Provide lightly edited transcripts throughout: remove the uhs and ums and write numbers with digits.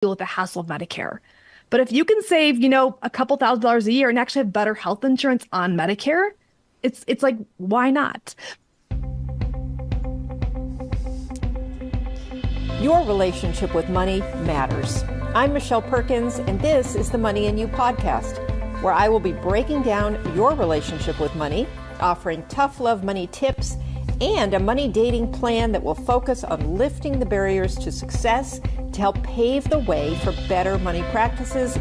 deal with the hassle of Medicare. But if you can save, a couple $1,000s a year and actually have better health insurance on Medicare, it's like, why not? Your relationship with money matters. I'm Michelle Perkins, and this is the Money and You podcast, where I will be breaking down your relationship with money, offering tough love money tips, and a money dating plan that will focus on lifting the barriers to success to help pave the way for better money practices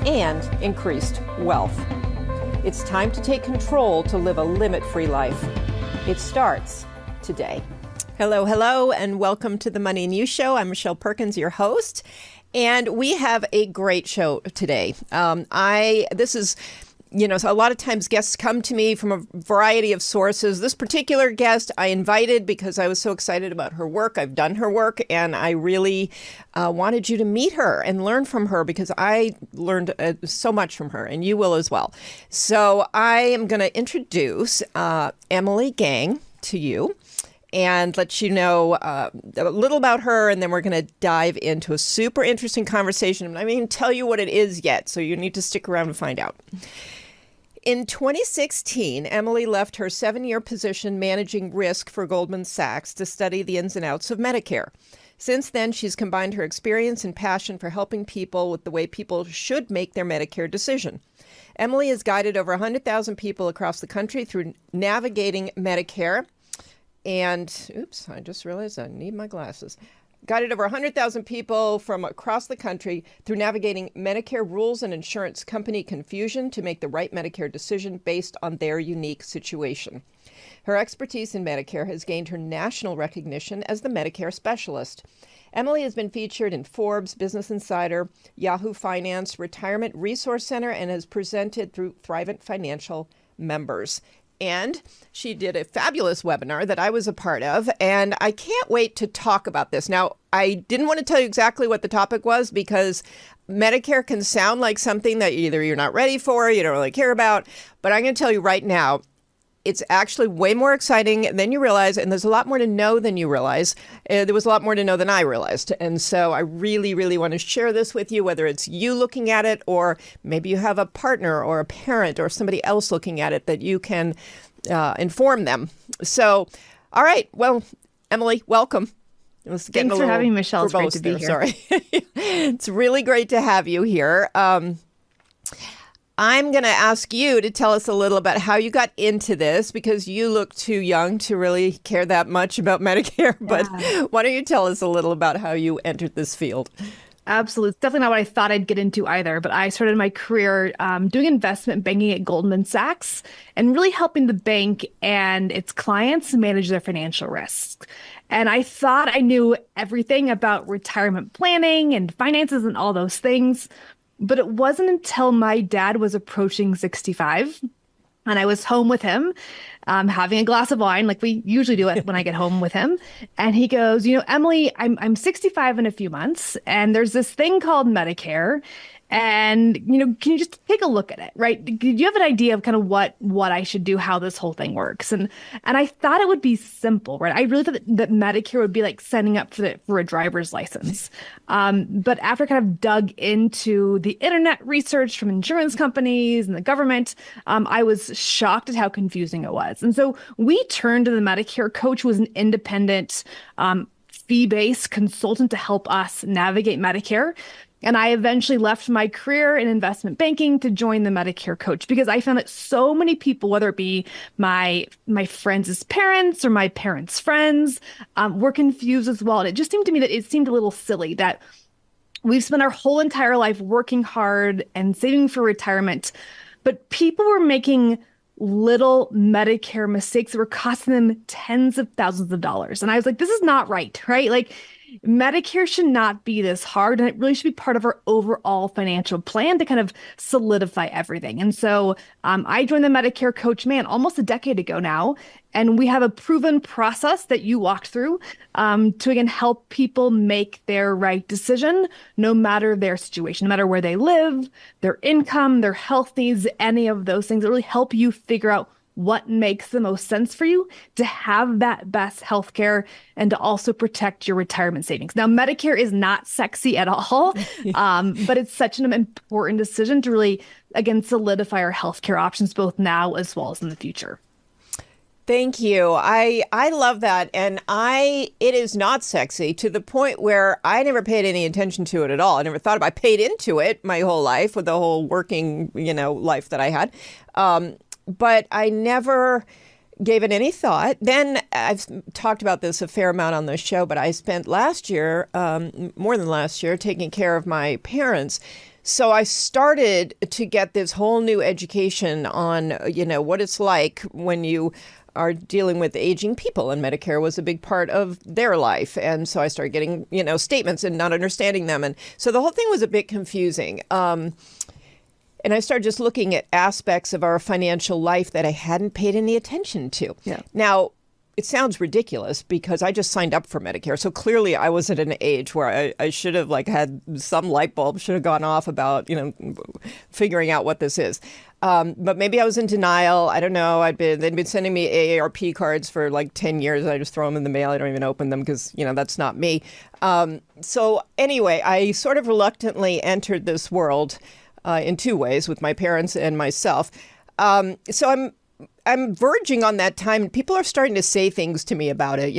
and increased wealth. It's time to take control to live a limit-free life. It starts today. Hello, and welcome to the Money and You Show. I'm Michelle Perkins, your host, and we have a great show today. So a lot of times guests come to me from a variety of sources. This particular guest I invited because I was so excited about her work. I've done her work, and I really wanted you to meet her and learn from her because I learned so much from her, and you will as well. So I am going to introduce Emily Gang to you and let you know a little about her, and then we're going to dive into a super interesting conversation. I'm not even tell you what it is yet, so you need to stick around to find out. In 2016, Emily left her 7-year position managing risk for Goldman Sachs to study the ins and outs of Medicare. Since then, she's combined her experience and passion for helping people with the way people should make their Medicare decision. Emily has guided over 100,000 people across the country through navigating Medicare. And, I just realized I need my glasses. Guided over 100,000 people from across the country through navigating Medicare rules and insurance company confusion to make the right Medicare decision based on their unique situation. Her expertise in Medicare has gained her national recognition as the Medicare specialist. Emily has been featured in Forbes, Business Insider, Yahoo Finance, Retirement Resource Center, and has presented through Thrivent Financial members. And she did a fabulous webinar that I was a part of, and I can't wait to talk about this. Now, I didn't want to tell you exactly what the topic was because Medicare can sound like something that either you're not ready for, you don't really care about, but I'm going to tell you right now, it's actually way more exciting than you realize, and there's a lot more to know than you realize. There was a lot more to know than I realized. And so I really, really want to share this with you, whether it's you looking at it or maybe you have a partner or a parent or somebody else looking at it that you can inform them. So, all right. Well, Emily, welcome. Thanks for having me, Michelle. It's great to be here. Sorry. It's really great to have you here. I'm going to ask you to tell us a little about how you got into this because you look too young to really care that much about Medicare. But why don't you tell us a little about how you entered this field? Absolutely. It's definitely not what I thought I'd get into either. But I started my career doing investment banking at Goldman Sachs and really helping the bank and its clients manage their financial risks. And I thought I knew everything about retirement planning and finances and all those things. But it wasn't until my dad was approaching 65 and I was home with him, having a glass of wine, like we usually do it when I get home with him. And he goes, Emily, I'm 65 in a few months, and there's this thing called Medicare. And, can you just take a look at it, right? Do you have an idea of kind of what I should do, how this whole thing works? And I thought it would be simple, right? I really thought that Medicare would be like signing up for a driver's license. But after kind of dug into the internet research from insurance companies and the government, I was shocked at how confusing it was. And so we turned to the Medicare coach, who was an independent, fee-based consultant to help us navigate Medicare. And I eventually left my career in investment banking to join the Medicare coach because I found that so many people, whether it be my friends' parents or my parents' friends, were confused as well. And it just seemed to me that it seemed a little silly that we've spent our whole entire life working hard and saving for retirement, but people were making little Medicare mistakes that were costing them tens of thousands of dollars. And I was like, this is not right? Like, Medicare should not be this hard, and it really should be part of our overall financial plan to kind of solidify everything. And so I joined the Medicare coach, almost a decade ago now, and we have a proven process that you walked through to, again, help people make their right decision, no matter their situation, no matter where they live, their income, their health needs, any of those things that really help you figure out what makes the most sense for you to have that best healthcare and to also protect your retirement savings. Now, Medicare is not sexy at all, but it's such an important decision to really, again, solidify our healthcare options both now as well as in the future. Thank you. I love that. And it is not sexy to the point where I never paid any attention to it at all. I never thought about, I paid into it my whole life with the whole working, life that I had. But I never gave it any thought. Then I've talked about this a fair amount on the show, but I spent last year, more than last year, taking care of my parents. So I started to get this whole new education on, what it's like when you are dealing with aging people, and Medicare was a big part of their life. And so I started getting, statements and not understanding them. And so the whole thing was a bit confusing. And I started just looking at aspects of our financial life that I hadn't paid any attention to. Yeah. Now, it sounds ridiculous because I just signed up for Medicare. So clearly I was at an age where I should have had some light bulb should have gone off about, figuring out what this is. But maybe I was in denial. I don't know. They'd been sending me AARP cards for 10 years. I just throw them in the mail. I don't even open them because, that's not me. So anyway, I sort of reluctantly entered this world in two ways, with my parents and myself. So I'm verging on that time. People are starting to say things to me about it.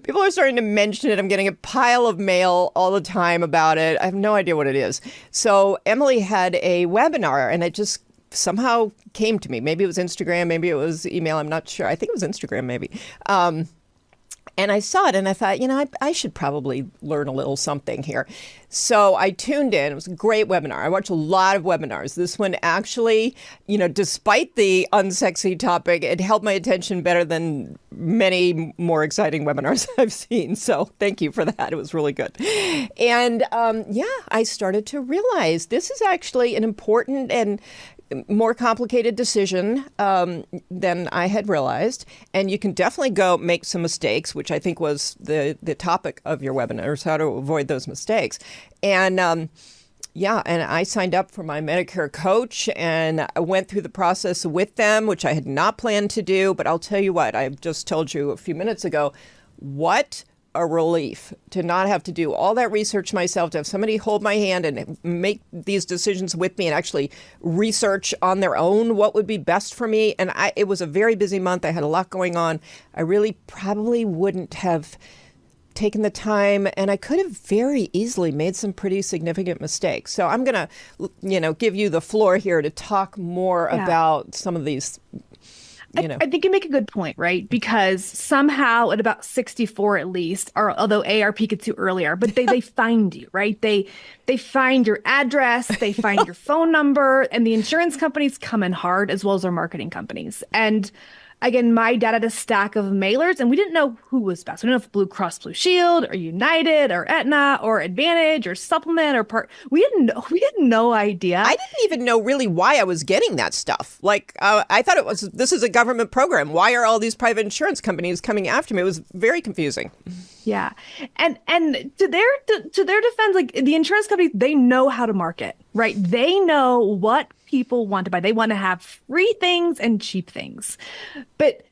People are starting to mention it. I'm getting a pile of mail all the time about it. I have no idea what it is. So Emily had a webinar, and it just somehow came to me. Maybe it was Instagram, maybe it was email. I'm not sure. I think it was Instagram, maybe. And I saw it and I thought, I should probably learn a little something here. So I tuned in. It was a great webinar. I watch a lot of webinars. This one actually, despite the unsexy topic, it held my attention better than many more exciting webinars I've seen. So thank you for that. It was really good. And I started to realize this is actually an important and more complicated decision than I had realized. And you can definitely go make some mistakes, which I think was the topic of your webinars, how to avoid those mistakes. And and I signed up for my Medicare coach and I went through the process with them, which I had not planned to do. But I'll tell you what, I just told you a few minutes ago, what a relief to not have to do all that research myself, to have somebody hold my hand and make these decisions with me and actually research on their own what would be best for me. And it was a very busy month. I had a lot going on. I really probably wouldn't have taken the time, and I could have very easily made some pretty significant mistakes. So I'm going to, give you the floor here to talk more about some of these. I think you make a good point, right? Because somehow at about 64 at least, or although AARP gets you earlier, but they find you, right? They find your address, they find your phone number, and the insurance companies come in hard as well as our marketing companies. And again, my dad had a stack of mailers and we didn't know who was best. We didn't know if Blue Cross Blue Shield or United or Aetna or Advantage or Supplement or Part. We had no idea. I didn't even know really why I was getting that stuff. I thought this is a government program. Why are all these private insurance companies coming after me? It was very confusing. Yeah. And to their defense, the insurance companies, they know how to market, right? They know what people want to buy. They want to have free things and cheap things. But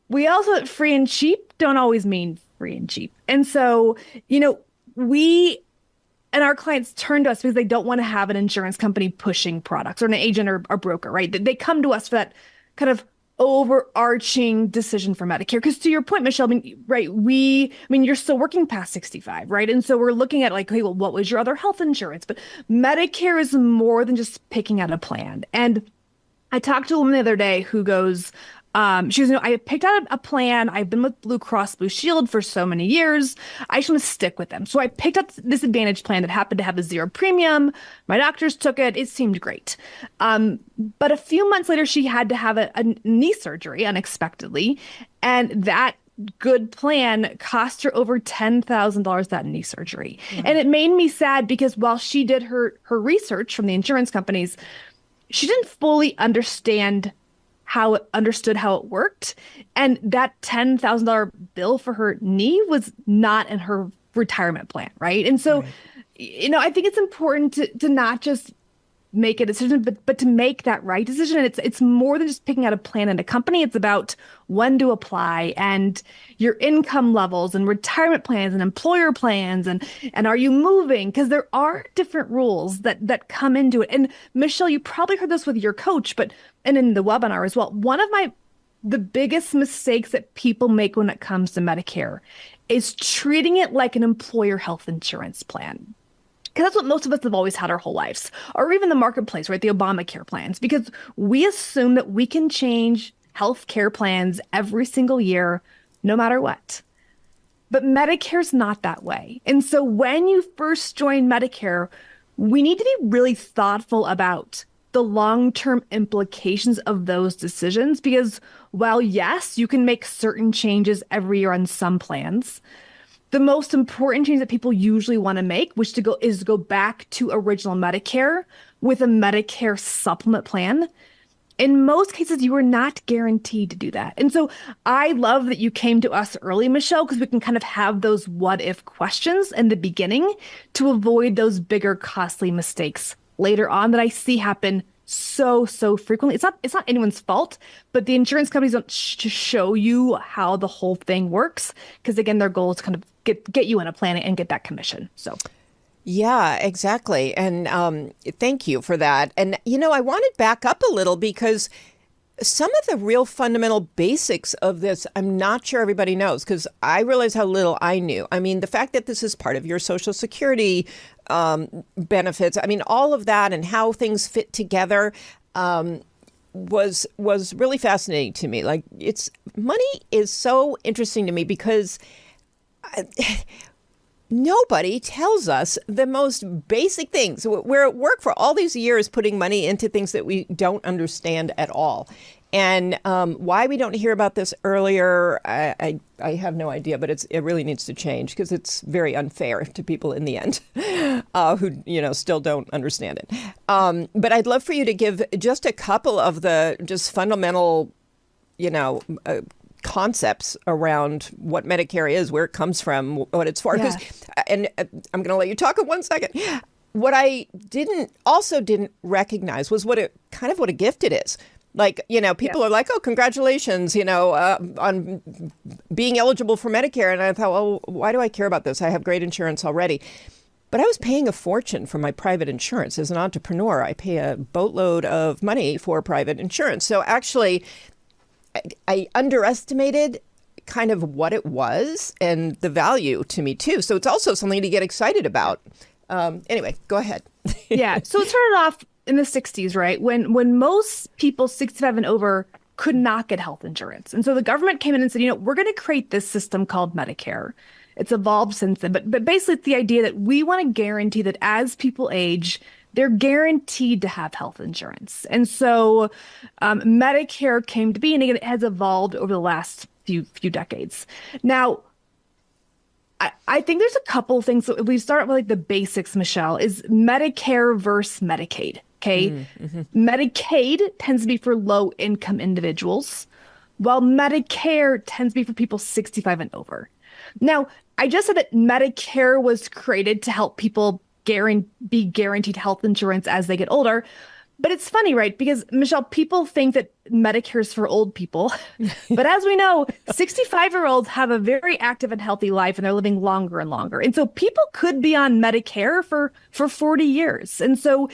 we also, free and cheap don't always mean free and cheap. And so, we and our clients turn to us because they don't want to have an insurance company pushing products or an agent or a broker, right? They come to us for that kind of overarching decision for Medicare. Because to your point, Michelle, you're still working past 65, right? And so we're looking at what was your other health insurance? But Medicare is more than just picking out a plan. And I talked to a woman the other day who goes, she goes, I picked out a plan. I've been with Blue Cross Blue Shield for so many years. I just want to stick with them. So I picked up this Advantage plan that happened to have a zero premium. My doctors took it. It seemed great. But a few months later, she had to have a knee surgery unexpectedly. And that good plan cost her over $10,000 that knee surgery. Mm-hmm. And it made me sad because while she did her research from the insurance companies, she didn't fully understand how it worked. And that $10,000 bill for her knee was not in her retirement plan, right? And so, I think it's important to not just make a decision, but to make that right decision. And it's more than just picking out a plan in a company. It's about when to apply and your income levels and retirement plans and employer plans and are you moving? Because there are different rules that come into it. And Michelle, you probably heard this with your coach, and in the webinar as well. One of the biggest mistakes that people make when it comes to Medicare is treating it like an employer health insurance plan. Because that's what most of us have always had our whole lives, or even the marketplace, right? The Obamacare plans, because we assume that we can change health care plans every single year, no matter what. But Medicare's not that way. And so when you first join Medicare, we need to be really thoughtful about the long-term implications of those decisions, because while yes, you can make certain changes every year on some plans, the most important change that people usually want to make, is to go back to original Medicare with a Medicare supplement plan. In most cases, you are not guaranteed to do that. And so I love that you came to us early, Michelle, because we can kind of have those what if questions in the beginning to avoid those bigger, costly mistakes later on that I see happen so frequently. It's not anyone's fault, but the insurance companies don't show you how the whole thing works, because again, their goal is kind of get you in a plan and get that commission. So yeah, exactly. And thank you for that. And I want to back up a little, because some of the real fundamental basics of this, I'm not sure everybody knows, because I realized how little I knew. I mean, the fact that this is part of your Social Security benefits, I mean, all of that and how things fit together was really fascinating to me. Like, money is so interesting to me because nobody tells us the most basic things. We're at work for all these years putting money into things that we don't understand at all. And why we don't hear about this earlier, I have no idea, but it really needs to change, because it's very unfair to people in the end who still don't understand it. But I'd love for you to give just a couple of the just fundamental, concepts around what Medicare is, where it comes from, what it's for. Yeah. And I'm going to let you talk in 1 second. What I didn't recognize was what a gift it is. Like, people are like, oh, congratulations, on being eligible for Medicare. And I thought, well, why do I care about this? I have great insurance already. But I was paying a fortune for my private insurance. As an entrepreneur, I pay a boatload of money for private insurance. So actually, I underestimated kind of what it was and the value to me, too. So it's also something to get excited about. Anyway, go ahead. Yeah. So it started off in the 60s, right? When most people 65 and over could not get health insurance. And so the government came in and said, we're going to create this system called Medicare. It's evolved since then. But basically, it's the idea that we want to guarantee that as people age, they're guaranteed to have health insurance. And so Medicare came to be, and again, it has evolved over the last few decades. Now, I think there's a couple of things. So we start with like the basics, Michelle, is Medicare versus Medicaid. Okay. Mm-hmm. Medicaid tends to be for low income individuals, while Medicare tends to be for people 65 and over. Now, I just said that Medicare was created to help people be guaranteed health insurance as they get older. But it's funny, right? Because, Michelle, people think that Medicare is for old people. But as we know, 65-year-olds have a very active and healthy life, and they're living longer and longer. And so people could be on Medicare for 40 years. And so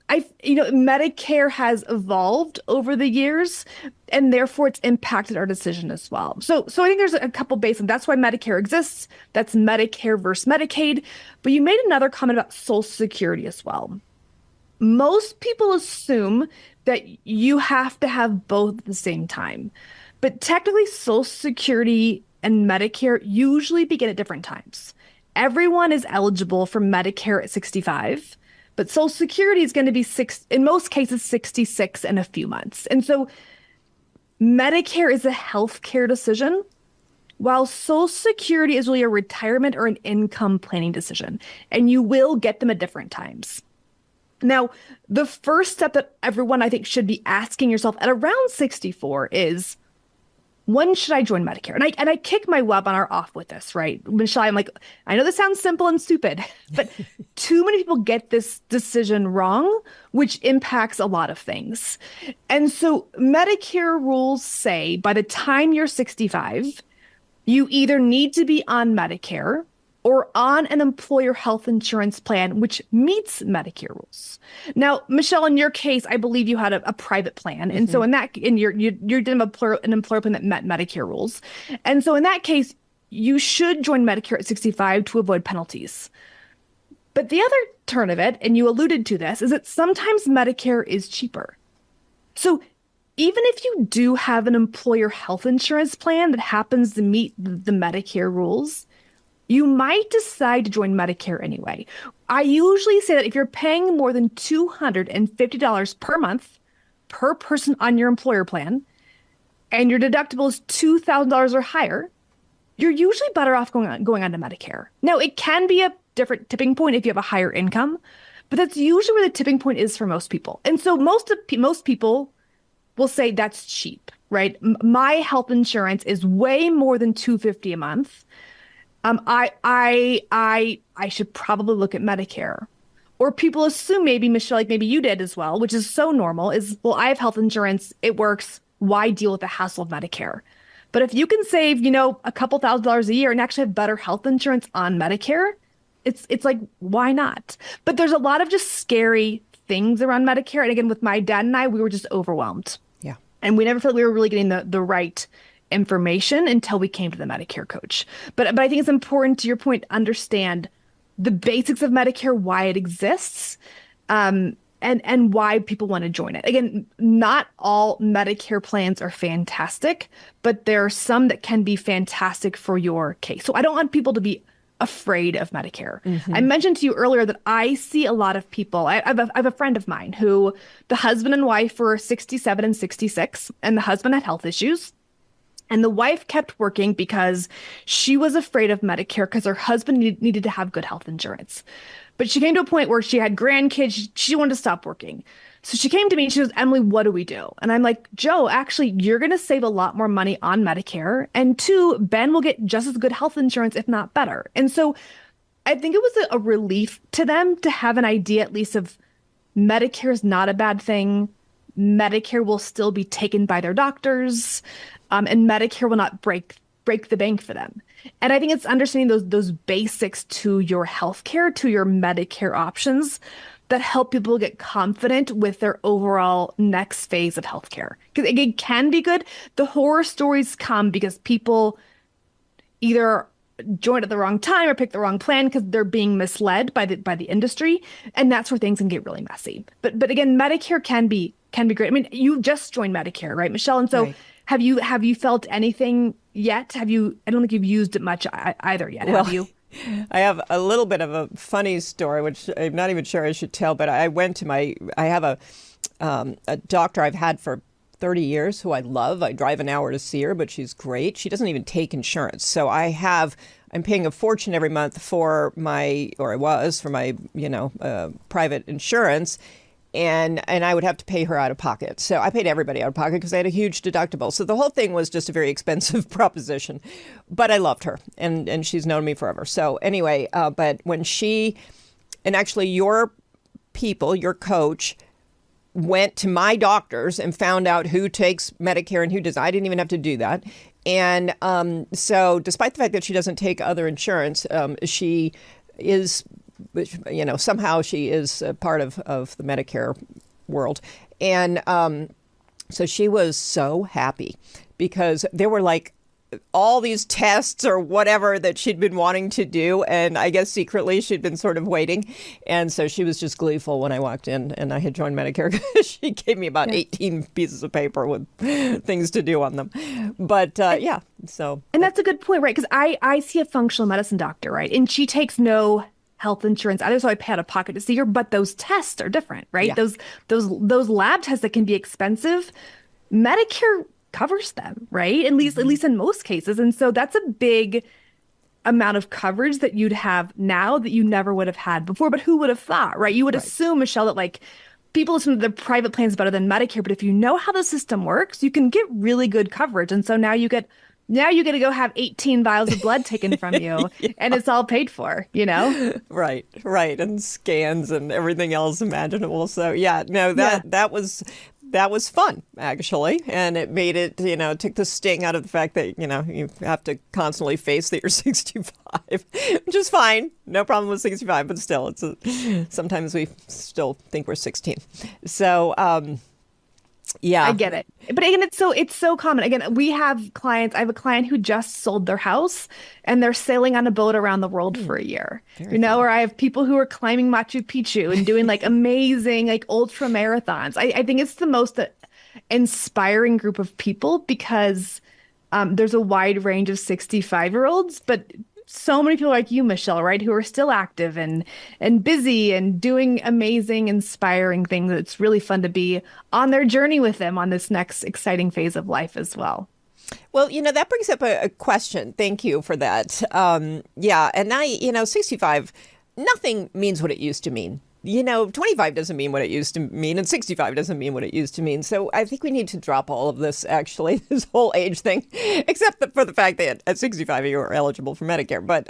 Medicare has evolved over the years, and therefore it's impacted our decision as well. So I think there's a couple basics. That's why Medicare exists. That's Medicare versus Medicaid. But you made another comment about Social Security as well. Most people assume that you have to have both at the same time. But technically, Social Security and Medicare usually begin at different times. Everyone is eligible for Medicare at 65. But Social Security is going to be in most cases, 66 in a few months. And so Medicare is a healthcare decision, while Social Security is really a retirement or an income planning decision. And you will get them at different times. Now, the first step that everyone, I think, should be asking yourself at around 64 is, when should I join Medicare? And I kick my webinar off with this, right? Michelle, I'm like, I know this sounds simple and stupid, but too many people get this decision wrong, which impacts a lot of things. And so Medicare rules say by the time you're 65, you either need to be on Medicare or on an employer health insurance plan, which meets Medicare rules. Now, Michelle, in your case, I believe you had a private plan. And so you're doing an employer plan that met Medicare rules. And so in that case, you should join Medicare at 65 to avoid penalties. But the other turn of it, and you alluded to this, is that sometimes Medicare is cheaper. So even if you do have an employer health insurance plan that happens to meet the Medicare rules, you might decide to join Medicare anyway. I usually say that if you're paying more than $250 per month per person on your employer plan, and your deductible is $2,000 or higher, you're usually better off going on to Medicare. Now, it can be a different tipping point if you have a higher income, but that's usually where the tipping point is for most people. And so most people will say that's cheap, right? My health insurance is way more than $250 a month. I should probably look at Medicare. Or people assume maybe, Michelle, like maybe you did as well, which is so normal, is, well, I have health insurance, it works. Why deal with the hassle of Medicare? But if you can save, a couple $1,000s a year and actually have better health insurance on Medicare, it's like, why not? But there's a lot of just scary things around Medicare. And again, with my dad and I, we were just overwhelmed. Yeah. And we never felt we were really getting the right information until we came to the Medicare coach. But I think it's important, to your point, to understand the basics of Medicare, why it exists, and why people want to join it. Again, not all Medicare plans are fantastic, but there are some that can be fantastic for your case. So I don't want people to be afraid of Medicare. I mentioned to you earlier that I see a lot of people. I have a friend of mine who the husband and wife were 67 and 66, and the husband had health issues. And the wife kept working because she was afraid of Medicare because her husband needed to have good health insurance. But she came to a point where she had grandkids. She wanted to stop working. So she came to me and she goes, Emily, what do we do? And I'm like, Joe, actually, you're going to save a lot more money on Medicare. And two, Ben will get just as good health insurance, if not better. And so I think it was a relief to them to have an idea, at least, of Medicare is not a bad thing. Medicare will still be taken by their doctors. And Medicare will not break the bank for them. And I think it's understanding those basics to your healthcare, to your Medicare options, that help people get confident with their overall next phase of healthcare. Because it can be good. The horror stories come because people either join at the wrong time or pick the wrong plan because they're being misled by the industry, and that's where things can get really messy. But again, Medicare can be great. I mean, you just joined Medicare, right, Michelle? And so. Right. Have you felt anything yet? I don't think you've used it much either yet, have you? I have a little bit of a funny story, which I'm not even sure I should tell, but I have a doctor I've had for 30 years who I love. I drive an hour to see her, but she's great. She doesn't even take insurance. So I'm paying a fortune every month for my private insurance. And I would have to pay her out of pocket. So I paid everybody out of pocket because I had a huge deductible. So the whole thing was just a very expensive proposition. But I loved her, and she's known me forever. So anyway, but when actually your coach, went to my doctors and found out who takes Medicare and who doesn't. I didn't even have to do that. And so despite the fact that she doesn't take other insurance, she is... somehow she is a part of the Medicare world. And so she was so happy because there were like all these tests or whatever that she'd been wanting to do. And I guess secretly she'd been sort of waiting. And so she was just gleeful when I walked in and I had joined Medicare. She gave me about 18 pieces of paper with things to do on them. But so. And that's a good point, right? Because I see a functional medicine doctor, right? And she takes no health insurance either, so I pay out of pocket to see her, but those tests are different, right? Yeah. Those lab tests that can be expensive, Medicare covers them, right? At least in most cases. And so that's a big amount of coverage that you'd have now that you never would have had before. But who would have thought, right? You would assume, Michelle, that like people assume that the private plan is better than Medicare, but if you know how the system works, you can get really good coverage. And so now you get to go have 18 vials of blood taken from you and it's all paid for, you know? Right, right. And scans and everything else imaginable. So yeah, no, that was fun, actually. And it made it, took the sting out of the fact that, you have to constantly face that you're 65, which is fine. No problem with 65, but still, sometimes we still think we're 16. So, yeah. I get it. But again, it's so common. Again, we have clients. I have a client who just sold their house and they're sailing on a boat around the world for a year. Fun. Or I have people who are climbing Machu Picchu and doing like amazing like ultra marathons. I think it's the most inspiring group of people because there's a wide range of 65-year-olds, but so many people like you, Michelle, right, who are still active and busy and doing amazing, inspiring things. It's really fun to be on their journey with them on this next exciting phase of life as well. Well, that brings up a question. Thank you for that. Yeah. And 65, nothing means what it used to mean. 25 doesn't mean what it used to mean, and 65 doesn't mean what it used to mean. So I think we need to drop all of this, actually, this whole age thing, except for the fact that at 65 you are eligible for Medicare. But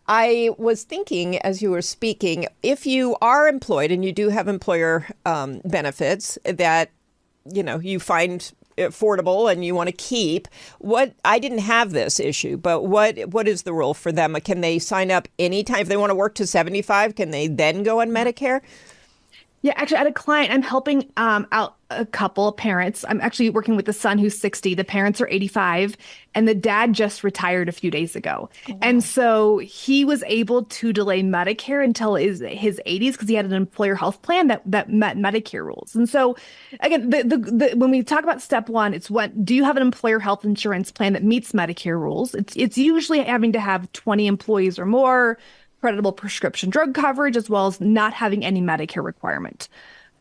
I was thinking as you were speaking, if you are employed and you do have employer benefits that, you find affordable and you want to keep, I didn't have this issue, but what is the rule for them? Can they sign up anytime if they want to work to 75? Can they then go on Medicare? Yeah, actually, I had a client. I'm helping out a couple of parents. I'm actually working with the son who's 60. The parents are 85, and the dad just retired a few days ago. Oh, wow. And so he was able to delay Medicare until his 80s because he had an employer health plan that met Medicare rules. And so, again, when we talk about step one, it's do you have an employer health insurance plan that meets Medicare rules? It's usually having to have 20 employees or more, credible prescription drug coverage, as well as not having any Medicare requirement.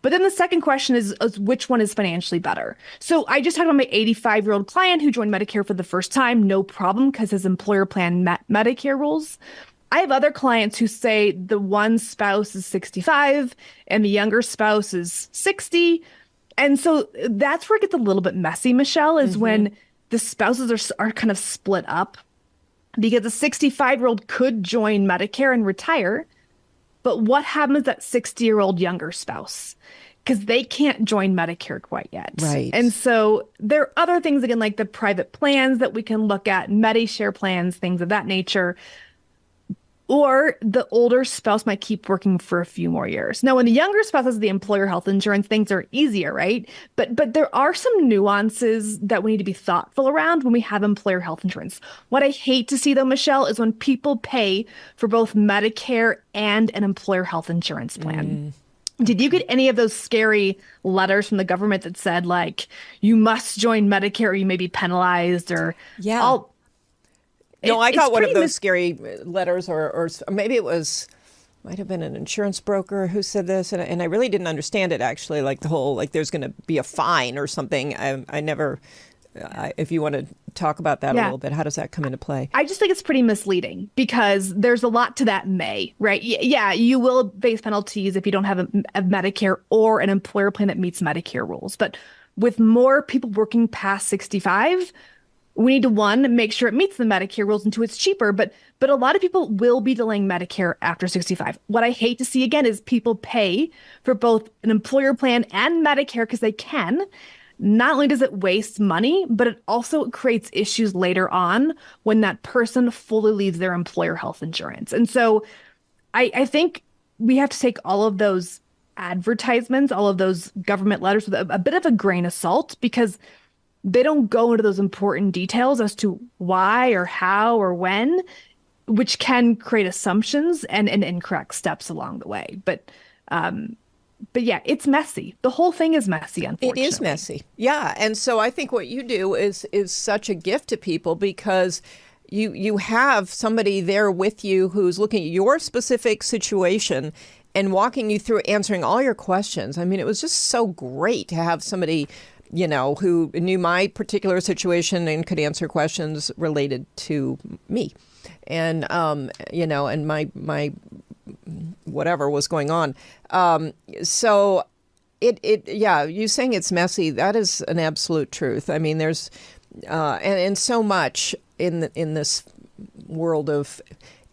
But then the second question is which one is financially better? So I just talked about my 85-year-old client who joined Medicare for the first time, no problem, because his employer plan met Medicare rules. I have other clients who say the one spouse is 65 and the younger spouse is 60. And so that's where it gets a little bit messy, Michelle, is when the spouses are kind of split up. Because a 65-year-old could join Medicare and retire, but what happens to that 60-year-old younger spouse? Because they can't join Medicare quite yet. Right. And so there are other things, again, like the private plans that we can look at, Medi-Share plans, things of that nature. Or the older spouse might keep working for a few more years. Now, when the younger spouse has the employer health insurance, things are easier, right? But there are some nuances that we need to be thoughtful around when we have employer health insurance. What I hate to see, though, Michelle, is when people pay for both Medicare and an employer health insurance plan. Did you get any of those scary letters from the government that said, like, you must join Medicare or you may be penalized or all? No, I got one of those scary letters, or maybe it might have been an insurance broker who said this, and I really didn't understand it, actually, like the whole, like there's going to be a fine or something. I never, if you want to talk about that a little bit, how does that come into play? I just think it's pretty misleading because there's a lot to that may, right? Yeah, you will face penalties if you don't have a Medicare or an employer plan that meets Medicare rules. But with more people working past 65, we need to, one, make sure it meets the Medicare rules, and two, it's cheaper. But a lot of people will be delaying Medicare after 65. What I hate to see, again, is people pay for both an employer plan and Medicare because they can. Not only does it waste money, but it also creates issues later on when that person fully leaves their employer health insurance. And so I think we have to take all of those advertisements, all of those government letters with a bit of a grain of salt, because they don't go into those important details as to why or how or when, which can create assumptions and incorrect steps along the way. But yeah, it's messy. The whole thing is messy, unfortunately. It is messy. Yeah. And so I think what you do is such a gift to people because you have somebody there with you who's looking at your specific situation and walking you through answering all your questions. I mean, it was just so great to have somebody who knew my particular situation and could answer questions related to me and, and my whatever was going on. So Yeah, you saying it's messy, that is an absolute truth. I mean, there's, and so much in this world of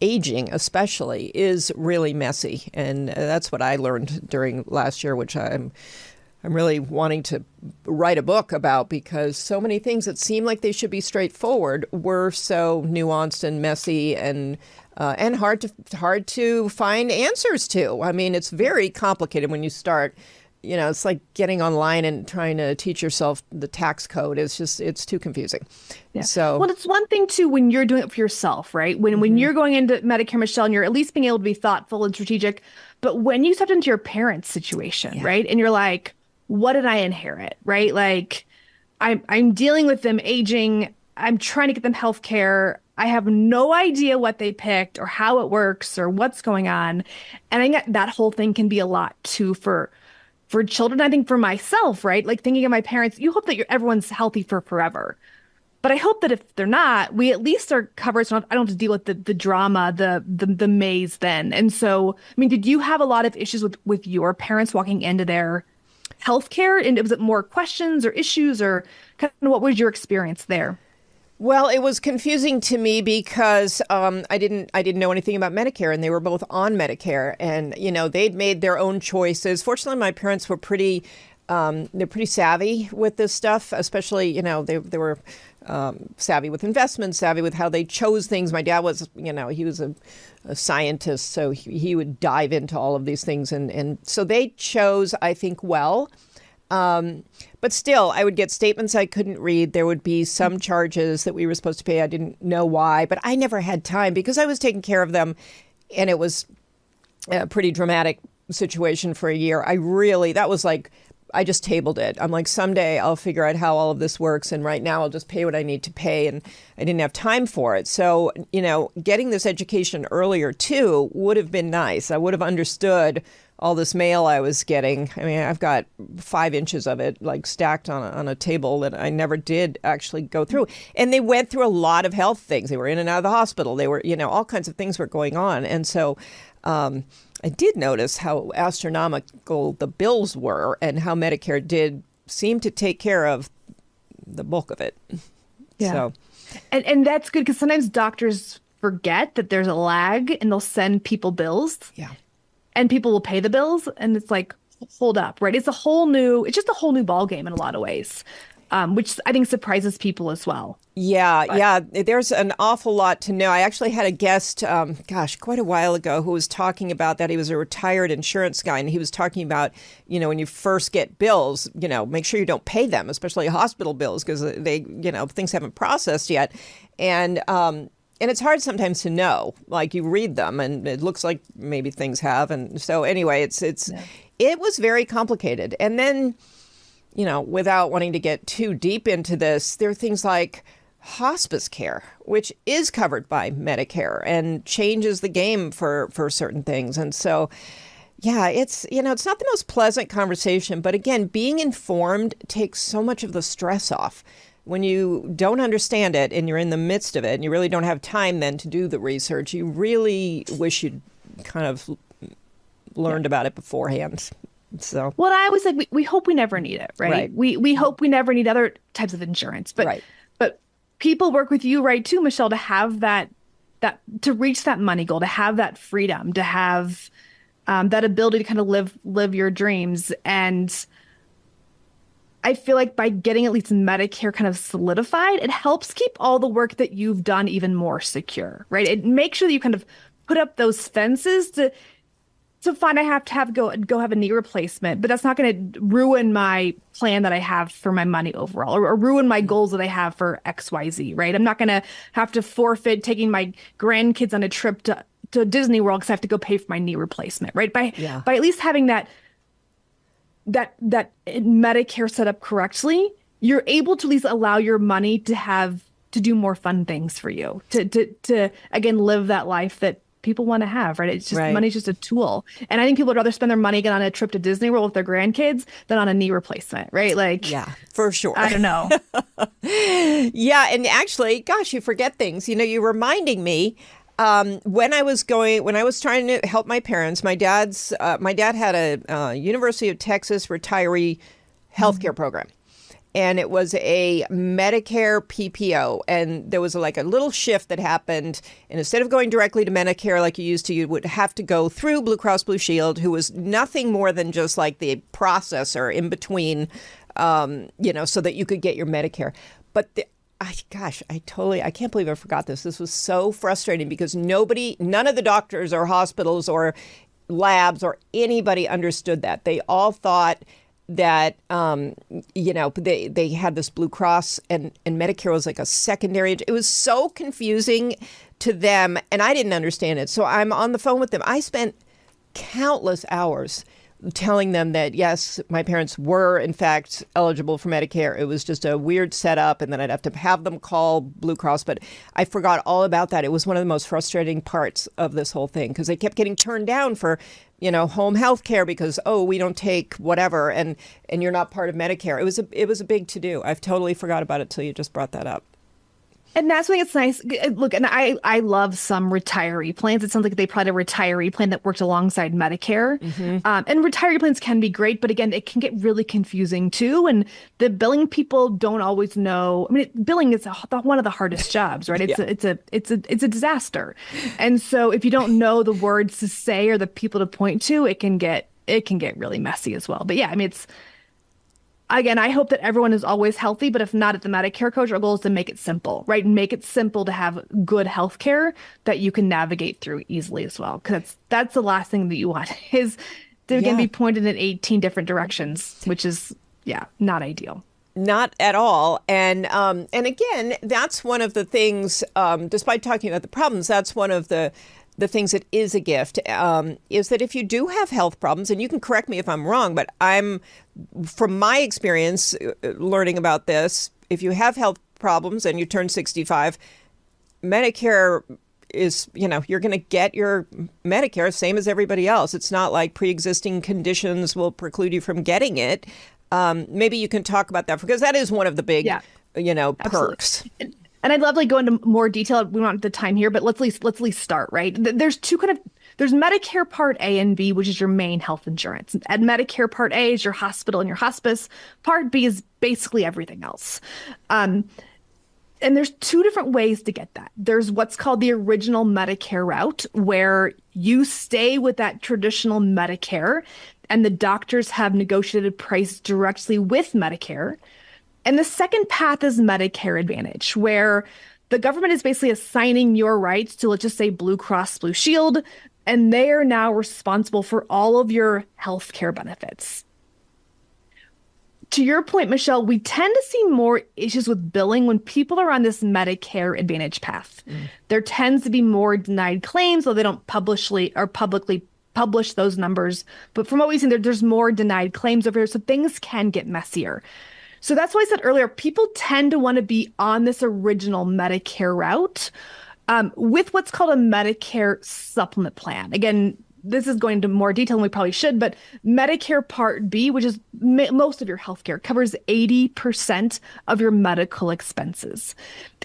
aging especially is really messy. And that's what I learned during last year, which I'm really wanting to write a book about, because so many things that seem like they should be straightforward were so nuanced and messy and hard to find answers to. I mean, it's very complicated when you start. You know, it's like getting online and trying to teach yourself the tax code. It's too confusing. Yeah. So, well, it's one thing too when you're doing it for yourself, right? When you're going into Medicare, Michelle, and you're at least being able to be thoughtful and strategic. But when you step into your parents' situation, right, and you're like, what did I inherit, right? Like, I'm dealing with them aging. I'm trying to get them health care. I have no idea what they picked or how it works or what's going on. And I think that whole thing can be a lot too for children. I think for myself, right? Like thinking of my parents, you hope that everyone's healthy for forever. But I hope that if they're not, we at least are covered. So I don't have to deal with the drama, the maze then. And so, I mean, did you have a lot of issues with your parents walking into their healthcare? And was it more questions or issues, or kind of what was your experience there? well, it was confusing to me because I didn't know anything about Medicare, and they were both on Medicare, and they'd made their own choices. Fortunately, my parents were they're pretty savvy with this stuff, especially they were savvy with investments, savvy with how they chose things. My dad was he was a scientist, so he would dive into all of these things, and so they chose, I think, well. But still, I would get statements I couldn't read. There would be some charges that we were supposed to pay. I didn't know why, but I never had time because I was taking care of them. And it was a pretty dramatic situation for a year. That was like, I just tabled it. I'm like, someday I'll figure out how all of this works. And right now I'll just pay what I need to pay. And I didn't have time for it. So, getting this education earlier too would have been nice. I would have understood all this mail I was getting. I mean, I've got 5 inches of it like stacked on a table that I never did actually go through. And they went through a lot of health things. They were in and out of the hospital. They were, all kinds of things were going on. And so I did notice how astronomical the bills were and how Medicare did seem to take care of the bulk of it. Yeah. So. And that's good because sometimes doctors forget that there's a lag and they'll send people bills. Yeah. And people will pay the bills, and it's like, hold up, right? It's just a whole new ball game in a lot of ways, which I think surprises people as well. Yeah. There's an awful lot to know. I actually had a guest, quite a while ago, who was talking about that. He was a retired insurance guy, and he was talking about, when you first get bills, make sure you don't pay them, especially hospital bills, because they, things haven't processed yet. And it's hard sometimes to know, like you read them and it looks like maybe things have. And so anyway, it was very complicated. And then, without wanting to get too deep into this, there are things like hospice care, which is covered by Medicare and changes the game for certain things. And so, yeah, it's not the most pleasant conversation. But again, being informed takes so much of the stress off. When you don't understand it and you're in the midst of it and you really don't have time then to do the research, you really wish you'd kind of learned about it beforehand. So, well, I always like, we hope we never need it, right? We hope we never need other types of insurance, but people work with you, right, too, Michelle, to have that to reach that money goal, to have that freedom, to have that ability to kind of live your dreams. And I feel like by getting at least Medicare kind of solidified, it helps keep all the work that you've done even more secure, right? It makes sure that you kind of put up those fences to find I have to go have a knee replacement, but that's not going to ruin my plan that I have for my money overall, or ruin my goals that I have for XYZ, right? I'm not going to have to forfeit taking my grandkids on a trip to Disney World because I have to go pay for my knee replacement, right? By at least having that Medicare set up correctly, you're able to at least allow your money to do more fun things for you, to again live that life that people want to have, right? It's just money's just a tool. And I think people would rather spend their money on a trip to Disney World with their grandkids than on a knee replacement, right? Like, yeah, for sure. I don't know. Yeah, and actually, gosh, you forget things. You're reminding me. When I was trying to help my parents, my dad had a University of Texas retiree healthcare program. And it was a Medicare PPO. And there was like a little shift that happened. And instead of going directly to Medicare like you used to, you would have to go through Blue Cross Blue Shield, who was nothing more than just like the processor in between, so that you could get your Medicare. But I can't believe I forgot this. This was so frustrating because none of the doctors or hospitals or labs or anybody understood that. They all thought that, they had this Blue Cross and Medicare was like a secondary. It was so confusing to them and I didn't understand it. So I'm on the phone with them. I spent countless hours telling them that, yes, my parents were, in fact, eligible for Medicare. It was just a weird setup, and then I'd have to have them call Blue Cross. But I forgot all about that. It was one of the most frustrating parts of this whole thing because they kept getting turned down for, home health care because, we don't take whatever, and you're not part of Medicare. It was a big to-do. I've totally forgot about it till you just brought that up. And that's when it's nice. Look, and I love some retiree plans. It sounds like they probably had a retiree plan that worked alongside Medicare. Mm-hmm. And retiree plans can be great, but again, it can get really confusing too. And the billing people don't always know. I mean, billing is one of the hardest jobs, right? It's a disaster. And so if you don't know the words to say or the people to point to, it can get really messy as well. But yeah, I mean, Again, I hope that everyone is always healthy, but if not at the Medicare coach, our goal is to make it simple, right? And make it simple to have good health care that you can navigate through easily as well. Because that's the last thing that you want is to be pointed in 18 different directions, which is, not ideal. Not at all. And again, that's one of the things, despite talking about the problems, that's one of the things that is a gift, is that if you do have health problems, and you can correct me if I'm wrong, but from my experience learning about this, if you have health problems and you turn 65, Medicare is, you're going to get your Medicare same as everybody else. It's not like pre-existing conditions will preclude you from getting it. Maybe you can talk about that because that is one of the big, perks. And I'd love to go into more detail. We don't have the time here, but let's at least start, right? There's there's Medicare Part A and B, which is your main health insurance. And Medicare Part A is your hospital and your hospice. Part B is basically everything else. And there's two different ways to get that. There's what's called the original Medicare route, where you stay with that traditional Medicare and the doctors have negotiated price directly with Medicare. And the second path is Medicare Advantage, where the government is basically assigning your rights to, let's just say, Blue Cross Blue Shield, and they are now responsible for all of your health care benefits. To your point, Michelle, we tend to see more issues with billing when people are on this Medicare Advantage path. There tends to be more denied claims, though they don't publicly publish those numbers. But from what we've seen, there's more denied claims over here, so things can get messier. So that's why I said earlier, people tend to want to be on this original Medicare route with what's called a Medicare supplement plan. Again, this is going into more detail than we probably should, but Medicare Part B, which is most of your healthcare, covers 80% of your medical expenses.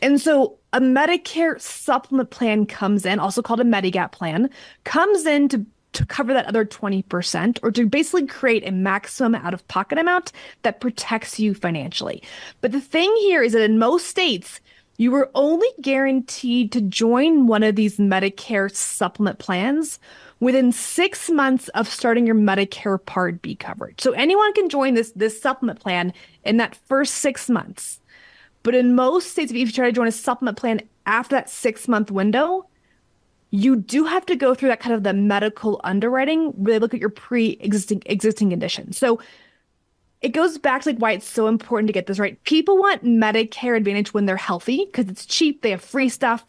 And so a Medicare supplement plan comes in, also called a Medigap plan, comes in to cover that other 20%, or to basically create a maximum out-of-pocket amount that protects you financially. But the thing here is that in most states, you were only guaranteed to join one of these Medicare supplement plans within 6 months of starting your Medicare Part B coverage. So anyone can join this supplement plan in that first 6 months. But in most states, if you try to join a supplement plan after that 6-month window, you do have to go through that kind of the medical underwriting where they look at your pre-existing conditions. So it goes back to why it's so important to get this right. People want Medicare Advantage when they're healthy because it's cheap, they have free stuff.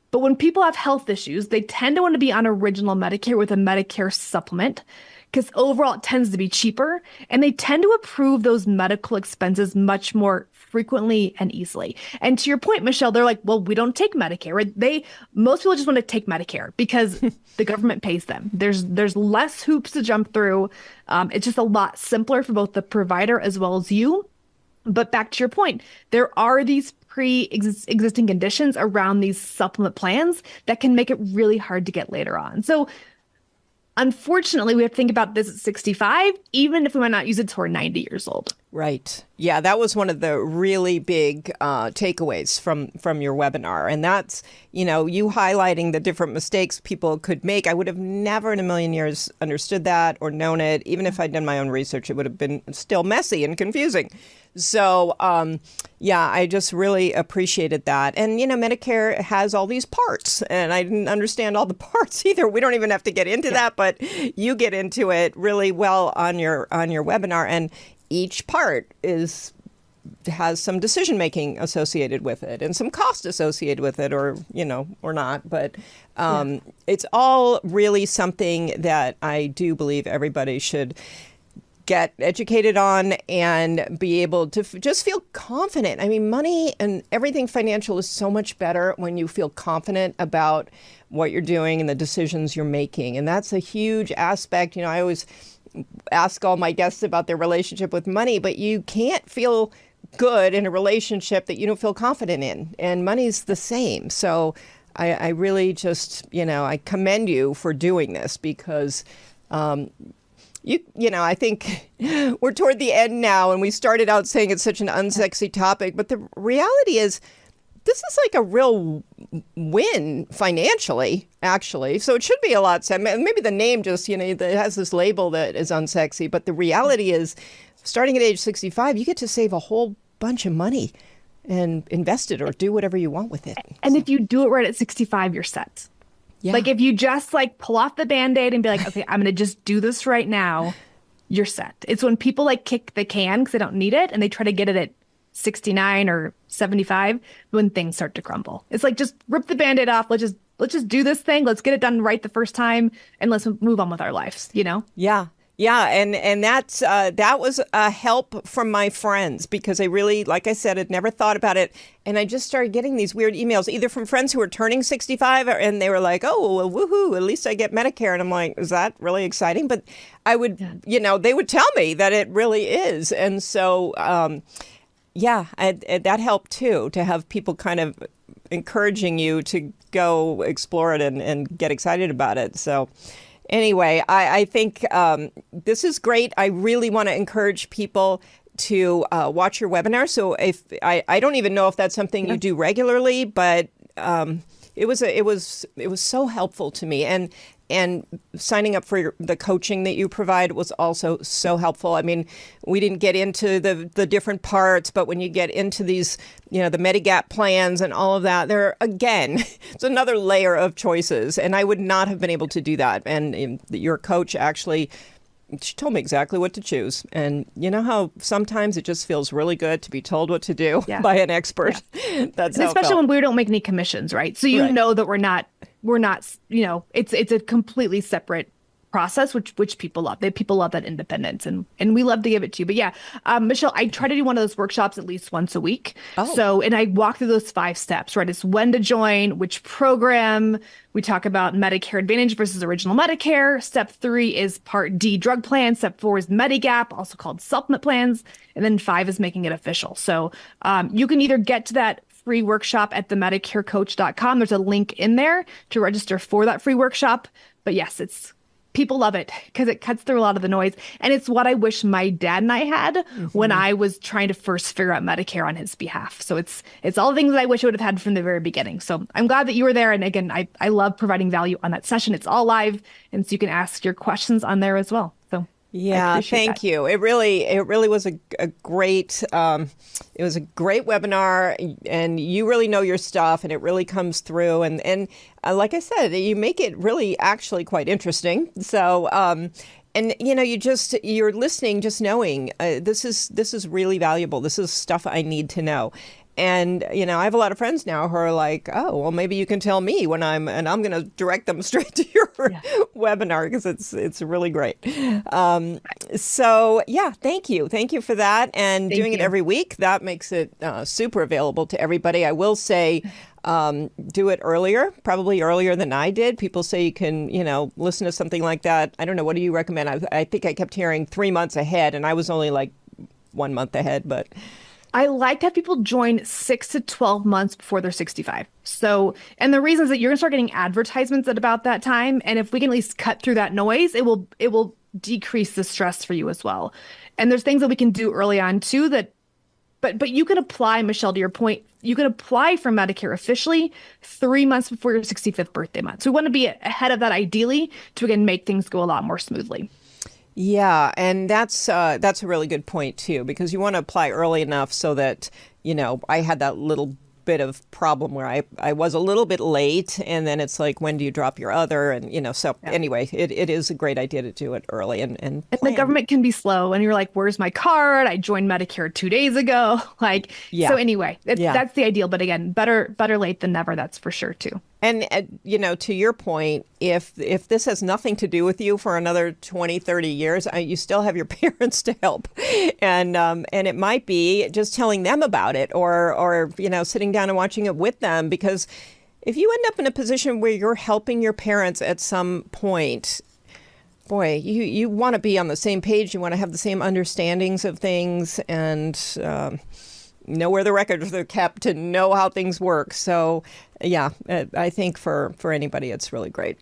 But when people have health issues, they tend to want to be on original Medicare with a Medicare supplement because overall it tends to be cheaper, and they tend to approve those medical expenses much more frequently and easily. And to your point, Michelle, they're like, well, we don't take Medicare, right? Most people just want to take Medicare because the government pays them. There's less hoops to jump through. It's just a lot simpler for both the provider as well as you. But back to your point, there are these pre-existing conditions around these supplement plans that can make it really hard to get later on. So unfortunately, we have to think about this at 65, even if we might not use it till we're 90 years old. Right. Yeah, that was one of the really big takeaways from your webinar. And that's, you highlighting the different mistakes people could make. I would have never in a million years understood that or known it. Even if I'd done my own research, it would have been still messy and confusing. So, I just really appreciated that. And, Medicare has all these parts, and I didn't understand all the parts either. We don't even have to get into that, but you get into it really well on your webinar. And each part has some decision making associated with it and some cost associated with it, or not. But it's all really something that I do believe everybody should get educated on and be able to just feel confident. I mean, money and everything financial is so much better when you feel confident about what you're doing and the decisions you're making. And that's a huge aspect. I always ask all my guests about their relationship with money, but you can't feel good in a relationship that you don't feel confident in. And money's the same. So I really just, I commend you for doing this because I think we're toward the end now, and we started out saying it's such an unsexy topic, but the reality is this is like a real win financially, actually. So it should be a lot. Maybe the name just, it has this label that is unsexy, but the reality is starting at age 65, you get to save a whole bunch of money and invest it or do whatever you want with it. And if you do it right at 65, you're set. Yeah. Like if you just pull off the Band-Aid and be like, okay, I'm going to just do this right now, you're set. It's when people kick the can because they don't need it and they try to get it at 69 or 75 when things start to crumble. It's just rip the Band-Aid off. Let's just do this thing. Let's get it done right the first time and let's move on with our lives, Yeah. Yeah, and that was a help from my friends because I really, like I said, had never thought about it. And I just started getting these weird emails, either from friends who were turning 65 and they were like, oh, well, woohoo, at least I get Medicare. And I'm like, is that really exciting? But I would, they would tell me that it really is. And so, that helped too, to have people kind of encouraging you to go explore it and get excited about it. So anyway, I think this is great. I really want to encourage people to watch your webinar. So if I don't even know if that's something you do regularly, but it was so helpful to me. And signing up for the coaching that you provide was also so helpful. I mean, we didn't get into the different parts, but when you get into these, the Medigap plans and all of that, it's another layer of choices. And I would not have been able to do that. And your coach actually, she told me exactly what to choose. And you know how sometimes it just feels really good to be told what to do by an expert. Yeah. That's and especially when we don't make any commissions, right? So know that we're not, it's a completely separate process, which people love. People love that independence, and we love to give it to you. But yeah, Michelle, I try to do one of those workshops at least once a week. Oh. So, and I walk through those 5 steps, right? It's when to join, which program. We talk about Medicare Advantage versus original Medicare. Step 3 is Part D drug plan. Step 4 is Medigap, also called supplement plans. And then 5 is making it official. So you can either get to that free workshop at themedicarecoach.com. There's a link in there to register for that free workshop. But yes, people love it because it cuts through a lot of the noise. And it's what I wish my dad and I had when I was trying to first figure out Medicare on his behalf. So it's all the things that I wish I would have had from the very beginning. So I'm glad that you were there. And again, I love providing value on that session. It's all live. And so you can ask your questions on there as well. So yeah, thank you. It really was a great, it was a great webinar, and you really know your stuff, and it really comes through. And like I said, you make it really actually quite interesting. So, and you're listening, just knowing this is really valuable. This is stuff I need to know. And, I have a lot of friends now who are like, oh, well, maybe you can tell me and I'm going to direct them straight to your webinar because it's really great. So, yeah, thank you. Thank you for that. And doing it every week, that makes it super available to everybody. I will say, do it earlier, probably earlier than I did. People say you can, listen to something like that. I don't know. What do you recommend? I think I kept hearing 3 months ahead, and I was only like 1 month ahead, but I like to have people join 6 to 12 months before they're 65. So, and the reason is that you're gonna start getting advertisements at about that time. And if we can at least cut through that noise, it will decrease the stress for you as well. And there's things that we can do early on too that but you can apply, Michelle, to your point, you can apply for Medicare officially 3 months before your 65th birthday month. So we want to be ahead of that ideally to again make things go a lot more smoothly. Yeah, and that's a really good point too, because you want to apply early enough so that, I had that little bit of problem where I was a little bit late, and then it's like, when do you drop your other? And, so anyway, it is a great idea to do it early and the government can be slow and you're like, where's my card? I joined Medicare 2 days ago. So anyway, that's the ideal. But again, better late than never. That's for sure too. And, to your point, if this has nothing to do with you for another 20, 30 years, you still have your parents to help. And it might be just telling them about it or sitting down and watching it with them. Because if you end up in a position where you're helping your parents at some point, boy, you want to be on the same page. You want to have the same understandings of things and know where the records are kept and know how things work. So, yeah, I think for anybody, it's really great.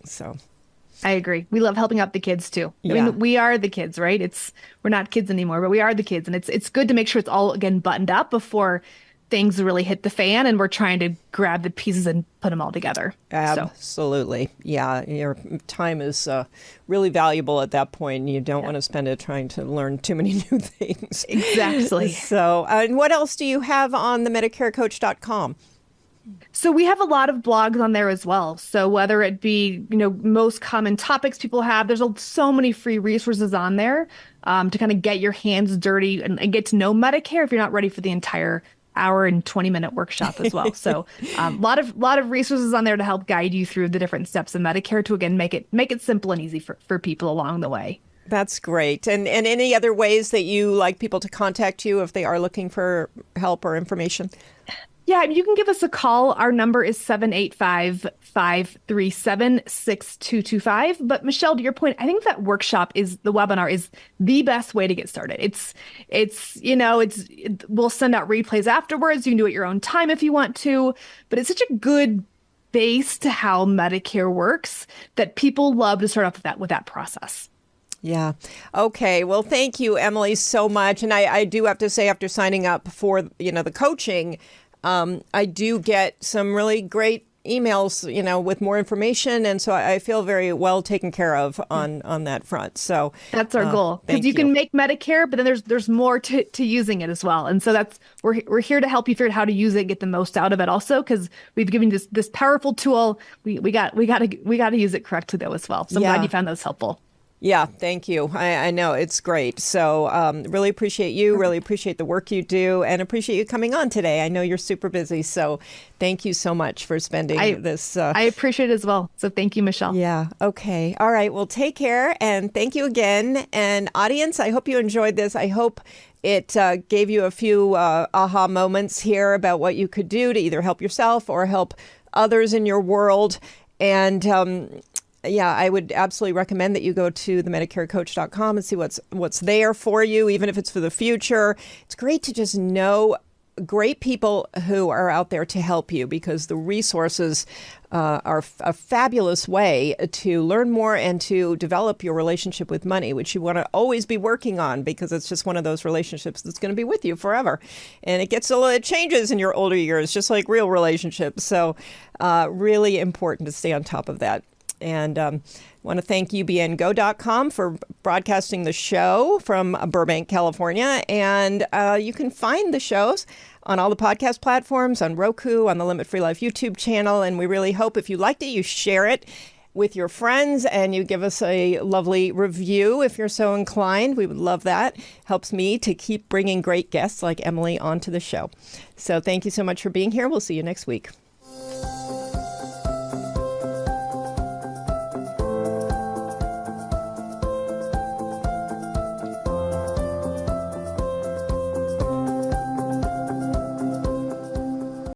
So, I agree. We love helping out the kids too. Yeah. I mean, we are the kids, right? We're not kids anymore, but we are the kids, and it's good to make sure it's all again buttoned up before things really hit the fan and we're trying to grab the pieces and put them all together. Absolutely. So. Yeah. Your time is really valuable at that point. You don't want to spend it trying to learn too many new things. Exactly. So, and what else do you have on the MedicareCoach.com? So we have a lot of blogs on there as well. So whether it be, most common topics people have, there's so many free resources on there to kind of get your hands dirty and get to know Medicare if you're not ready for the entire hour and 20-minute workshop as well. So a lot of resources on there to help guide you through the different steps of Medicare to again make it simple and easy for people along the way. That's great. And any other ways that you like people to contact you if they are looking for help or information? Yeah, you can give us a call. Our number is 785-537-6225. But Michelle, to your point, I think that the webinar is the best way to get started. We'll send out replays afterwards. You can do it at your own time if you want to, but it's such a good base to how Medicare works that people love to start off with that process. Yeah. Okay. Well, thank you, Emily, so much. And I do have to say, after signing up for, the coaching, I do get some really great emails, with more information. And so I feel very well taken care of on that front. So that's our goal, because you can make Medicare, but then there's more to using it as well. And so we're here to help you figure out how to use it, get the most out of it also, because we've given you this powerful tool. We got to use it correctly though as well. So I'm glad you found those helpful. Yeah, thank you. I know it's great. So really appreciate you, really appreciate the work you do, and appreciate you coming on today. I know you're super busy, so thank you so much for spending this. I appreciate it as well. So thank you, Michelle. Yeah, okay. All right, well, take care, and thank you again. And audience, I hope you enjoyed this. I hope it gave you a few aha moments here about what you could do to either help yourself or help others in your world. And yeah, I would absolutely recommend that you go to the MedicareCoach.com and see what's there for you, even if it's for the future. It's great to just know great people who are out there to help you, because the resources are a fabulous way to learn more and to develop your relationship with money, which you want to always be working on, because it's just one of those relationships that's going to be with you forever. And it changes in your older years, just like real relationships. So really important to stay on top of that. And I want to thank ubngo.com for broadcasting the show from Burbank, California. And you can find the shows on all the podcast platforms, on Roku, on the Limit Free Life YouTube channel. And we really hope if you liked it, you share it with your friends and you give us a lovely review if you're so inclined. We would love that. Helps me to keep bringing great guests like Emily onto the show. So thank you so much for being here. We'll see you next week.